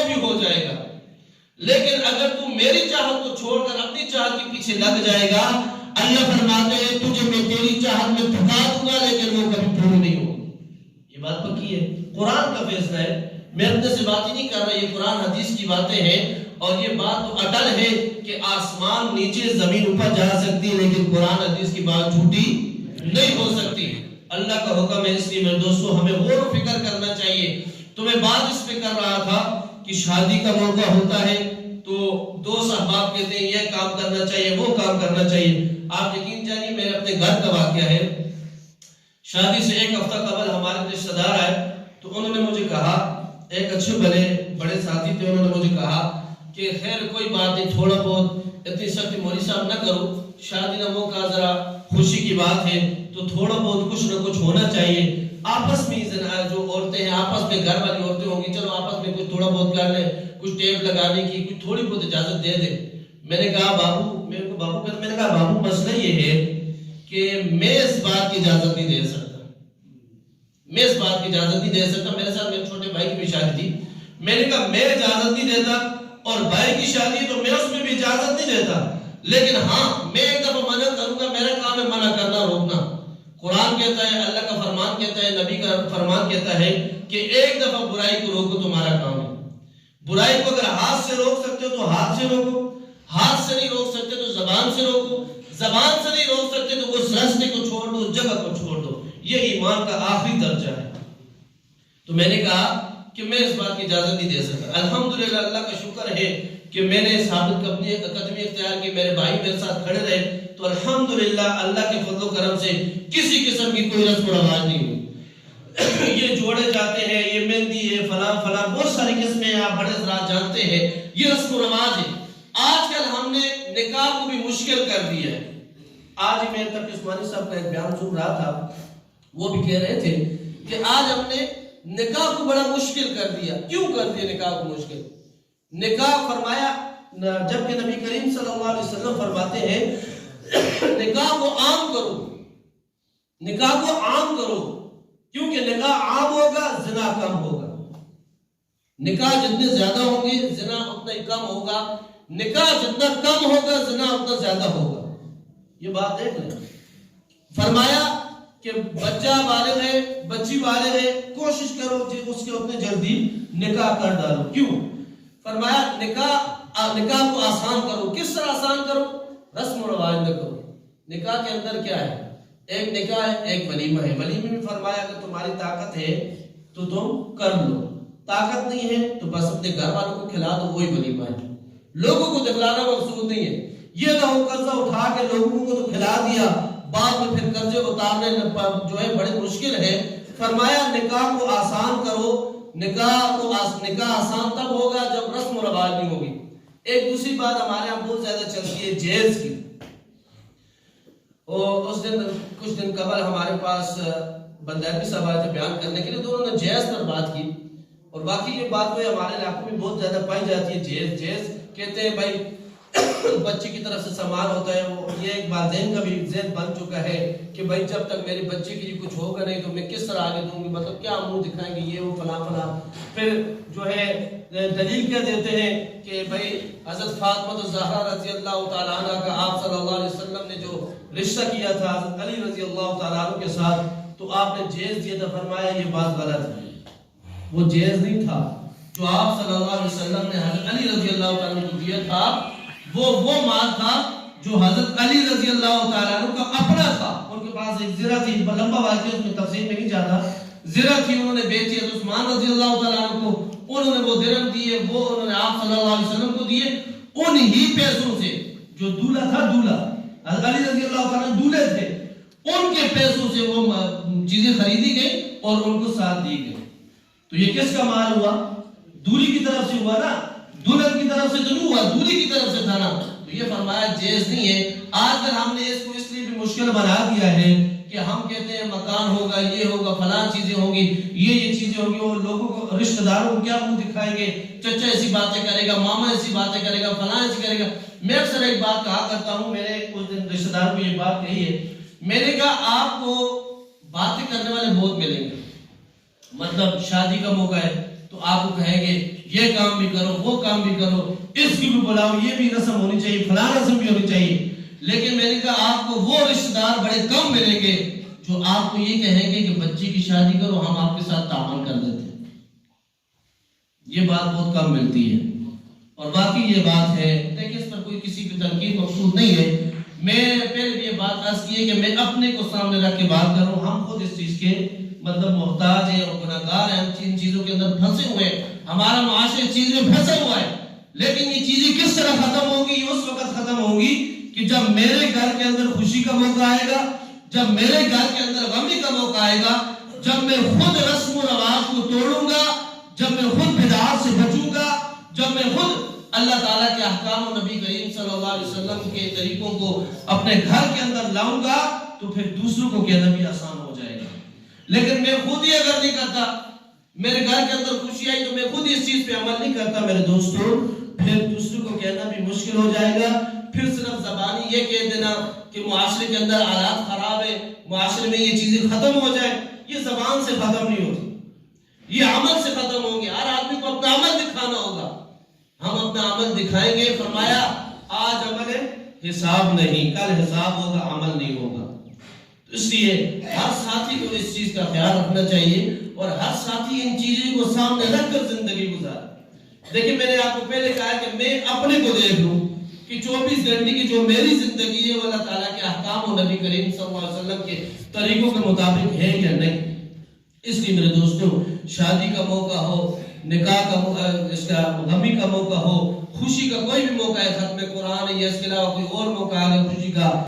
بھی ہو جائے گا، لیکن اگر تو میری چاہت کو چھوڑ کر اپنی چاہت کے پیچھے لگ جائے گا، اللہ فرماتے ہیں تجھے میں تیری چاہت میں تھکا دوں گا لیکن وہ کبھی پوری نہیں ہوگی۔ یہ بات پکی ہے، قرآن کا فیصلہ ہے، میں اپنے سے بات ہی نہیں کر رہا، یہ قرآن حدیث کی باتیں ہیں، اور یہ بات تو اٹل ہے کہ آسمان نیچے زمین اوپر جا سکتی ہے، لیکن قرآن حدیث کی بات جھوٹی نہیں ہو سکتی۔ اللہ کا حکم ہے، اس لیے میرے دوستو ہمیں غور و فکر کرنا چاہیے۔ تو میں بات اس پہ کر رہا تھا کہ شادی کا موقع ہوتا ہے تو دوست احباب کہتے ہیں یہ کام کرنا چاہیے، وہ کام کرنا چاہیے۔ آپ یقین جانیے میرے اپنے گھر کا واقعہ ہے، شادی سے ایک ہفتہ قبل ہمارے رشتہ دار آئے تو انہوں نے مجھے کہا، ایک اچھے بڑے ساتھی تھے، انہوں نے مجھے کہا کہ خیر کوئی بات نہیں، تھوڑا بہت اتنی سختی مولوی صاحب نہ کرو، شادی کا موقع ذرا خوشی کی بات ہے تو تھوڑا بہت کچھ نہ کچھ ہونا چاہیے، آپس میں جو عورتیں ہیں آپس میں گھر والی عورتیں ہوں گی، چلو آپس میں کچھ تھوڑا بہت کر لیں، کچھ ٹیپ لگانے کی کچھ تھوڑی بہت اجازت دے دیں۔ میں نے کہا بابو مسئلہ یہ ہے کہ میں اس بات کی اجازت نہیں دے سکتا، میرے ساتھ میرے چھوٹے بھائی کی بھی شادی تھی، میں نے کہا میں اجازت نہیں دیتا، اور بھائی کی شادی تو میں اس میں بھی اجازت نہیں دیتا، لیکن ہاں میں ایک دفعہ منع کروں گا، میرا کام ہے منع کرنا، روکنا۔ قرآن کہتا ہے، اللہ کا فرمان کہتا ہے، نبی کا فرمان کہتا ہے کہ ایک دفعہ برائی کو روکو، تمہارا کام ہے۔ برائی کو اگر ہاتھ سے روک سکتے ہو تو ہاتھ سے روکو، ہاتھ سے نہیں روک سکتے تو زبان سے روکو، زبان سے نہیں روک سکتے تو اس راستے کو چھوڑ دو، جگہ کو چھوڑ دو، یہ ایمان کا آخری درجہ ہے۔ تو میں نے کہا کہ میں اس بات کی اجازت نہیں دے سکتا۔ الحمدللہ اللہ کا شکر ہے کہ میں نے ثابت قدمی اختیار کی، میرے بھائی میرے ساتھ کھڑے رہے، تو الحمدللہ اللہ کے فضل و کرم سے کسی قسم کی کوئی رسم و رواج نہیں ہوئی۔ یہ جوڑے جاتے ہیں، یہ مہندی ہے، فلاں بہت ساری قسمیں ہیں، آپ بڑے حضرات جانتے ہیں، یہ رسم و رواج ہے۔ آج کل ہم نے نکاح کو بھی مشکل کر دیا ہے۔ آج میں تک عثمانی صاحب کا ایک بیان سن رہا تھا، وہ بھی کہہ رہے تھے کہ آج ہم نے نکاح کو بڑا مشکل کر دیا۔ کیوں کر دیا نکاح کو مشکل؟ نکاح فرمایا، جبکہ نبی کریم صلی اللہ علیہ وسلم فرماتے ہیں نکاح کو عام کرو، نکاح کو عام کرو، کیونکہ نکاح عام ہوگا زنا کم ہوگا۔ نکاح جتنے زیادہ ہوں گے زنا اتنا ہی کم ہوگا، نکاح جتنا کم ہوگا زنا اتنا زیادہ ہوگا۔ یہ بات دیکھ لیں، فرمایا کہ بچہ بالغ ہے، بچی بالغ ہے، کوشش کرو اس کے اتنے جلدی نکاح کر ڈالو۔ کیوں؟ فرمایا نکاح کو آسان کرو۔ کس طرح آسان کرو؟ رسم و رواج نہ کرو۔ نکاح کے اندر کیا ہے؟ ایک نکاح ہے، ایک ولیمہ ہے۔ ولیمہ میں فرمایا کہ تمہاری طاقت ہے تو تم کر لو، طاقت نہیں ہے تو بس اپنے گھر والوں کو کھلا دو، وہی ولیمہ ہے۔ لوگوں کو دکھلانا مقصود نہیں ہے، یہ نہ ہو قرضہ اٹھا کے لوگوں کو تو کھلا دیا، بعد میں پھر قرضے اتارنے جو ہے بڑی مشکل ہے۔ فرمایا نکاح کو آسان کرو۔ نکاح آسان تب ہوگا جب رسم و رواج نہیں ہوگی۔ ایک دوسری بات ہمارے یہاں بہت زیادہ چلتی ہے جہیز کی، اور کچھ دن قبل ہمارے پاس بندیاتی صاحب آئے تھے بیان کرنے کے لیے، تو انہوں نے جہیز پر بات کی، اور باقی یہ بات کوئی ہمارے علاقوں میں بہت زیادہ پائی جاتی ہے۔ جہیز کہتے ہیں بھائی بچی کی طرف سے سامان ہوتا ہے، وہ یہ ایک والدین کا بھی ذہن بن چکا ہے کہ بھائی جب تک میرے بچے کے لیے کچھ ہوگا نہیں تو میں کس طرح آگے دوں گی، مطلب کیا منہ دکھائیں گے، یہ وہ فلاں۔ پھر جو ہے دلیل کیا دیتے ہیں کہ بھائی حضرت فاطمہ الزہرا رضی اللہ تعالیٰ عنہ کا آپ صلی اللہ علیہ وسلم نے جو رشتہ کیا تھا حضرت علی رضی اللہ تعالیٰ عنہ کے ساتھ، تو آپ نے جہیز دیا تھا۔ فرمایا یہ بات غلط ہے، وہ جہیز نہیں تھا جو آپ صلی اللہ علیہ وسلم نے حضرت علی رضی اللہ تعالیٰ عنہ کو دیا تھا، وہ مال تھا جو حضرت علی رضی اللہ تعالیٰ عنہ کا اپنا تھا۔ ان کے پاس ایک زرہ تھی، لمبا واقعہ اس میں تفصیل میں نہیں جاتا، زرہ تھی، انہوں نے بیچی حضرت عثمان رضی اللہ تعالیٰ عنہ کو، انہوں نے وہ درہم دیے، وہ انہوں نے آپ صلی اللہ علیہ وسلم کو دیے، انہی پیسوں سے جو دولہ تھا، حضرت علی رضی اللہ تعالیٰ عنہ دولے تھے، ان کے پیسوں سے وہ چیزیں خریدی گئی اور ان کو ساتھ دی گئی۔ تو یہ کس کا مال ہوا؟ دولی کی طرف سے ہوا نا، دلہن کی طرف سے تو نہیں ہوا، دولی کی طرف سے تھا نا۔ تو یہ فرمایا جائز نہیں ہے۔ آج کل ہم نے اس کو اس لیے بھی مشکل بنا دیا ہے کہ ہم کہتے ہیں مکان ہوگا، یہ ہوگا، فلاں چیزیں ہوں گی، یہ چیزیں ہوں گی، اور لوگوں کو رشتہ داروں کو کیا منہ دکھائیں گے، چچا ایسی باتیں کرے گا، ماما ایسی باتیں کرے گا، فلاں ایسی کرے گا۔ میں اکثر ایک بات کہا کرتا ہوں، میں نے اس دن رشتہ دار کو یہ بات کہی ہے، میں نے کہا آپ کو باتیں کرنے والے بہت ملیں گے، مطلب شادی کا موقع ہے تو آپ کو کہیں گے یہ کام بھی کرو، وہ کام بھی کرو، اس کی بھی بلاؤ، یہ بھی رسم ہونی چاہیے، فلاں رسم بھی ہونی چاہیے. لیکن میں نے کہا آپ کو وہ رشتہ دار بڑے کم ملیں گے جو آپ کو یہ کہیں گے کہ بچی کی شادی کرو، ہم آپ کے ساتھ تعاون کر دیتے ہیں. یہ بات بہت کم ملتی ہے. اور باقی یہ بات ہے، دیکھیں اس پر کوئی کسی کی تنقید مقصود نہیں ہے. میں پہلے بھی یہ بات عرض کی ہے کہ میں اپنے کو سامنے رکھ کے بات کروں. ہم خود اس چیز کے محتاج ہیں اور گناہگار ہیں. ہم ان چیزوں کے اندر پھنسے ہوئے ہیں. ہمارا معاشرے اس چیز میں پھنسا ہوا ہے. لیکن یہ چیزیں کس طرح ختم ہوگی؟ یہ اس وقت ختم ہوگی کہ جب میرے گھر کے اندر خوشی کا موقع آئے گا، جب میرے گھر کے اندر غمی کا موقع آئے گا، جب میں خود رسم و رواج کو توڑوں گا، جب میں خود بدعات سے بچوں گا، جب میں خود اللہ تعالیٰ کے احکام و نبی کریم صلی اللہ علیہ وسلم کے طریقوں کو اپنے گھر کے اندر لاؤں گا، تو پھر دوسروں کو کہنا بھی آسان ہو جائے گا. لیکن میں خود ہی اگر نہیں کرتا، میرے گھر کے اندر خوشی آئی تو میں خود اس چیز پہ عمل نہیں کرتا میرے دوستوں، پھر دوسروں کو کہنا بھی مشکل ہو جائے گا. پھر صرف زبانی یہ کہہ دینا کہ معاشرے کے اندر حالات خراب ہے، معاشرے میں یہ چیزیں ختم ہو جائیں، یہ زبان سے ختم نہیں ہوتی، یہ عمل سے ختم ہوں گے. ہر آدمی کو اپنا عمل دکھانا ہوگا. ہم اپنا عمل دکھائیں گے. فرمایا آج عمل ہے، حساب نہیں، کل حساب ہوگا، عمل نہیں ہوگا. اس لیے ہر ساتھی کو اس چیز کا خیال رکھنا چاہیے اور ہر ساتھی ان چیزوں کو سامنے رکھ کر زندگی گزارے. دیکھیں میں نے آپ کو پہلے کہا کہ میں اپنے کو دیکھ لوں کہ 24 گھنٹے کی جو میری زندگی ہے وہ اللہ تعالیٰ کے احکام و نبی کریم صلی اللہ علیہ وسلم کے طریقوں کے مطابق ہے یا نہیں. اس لیے میرے دوستوں، شادی کا موقع ہو، نکاح کا اس کا غمی کا موقع ہو، خوشی کا کوئی بھی موقع ہے، ختم قرآن ہے یا اس کے علاوہ کوئی اور موقع ہے خوشی کا،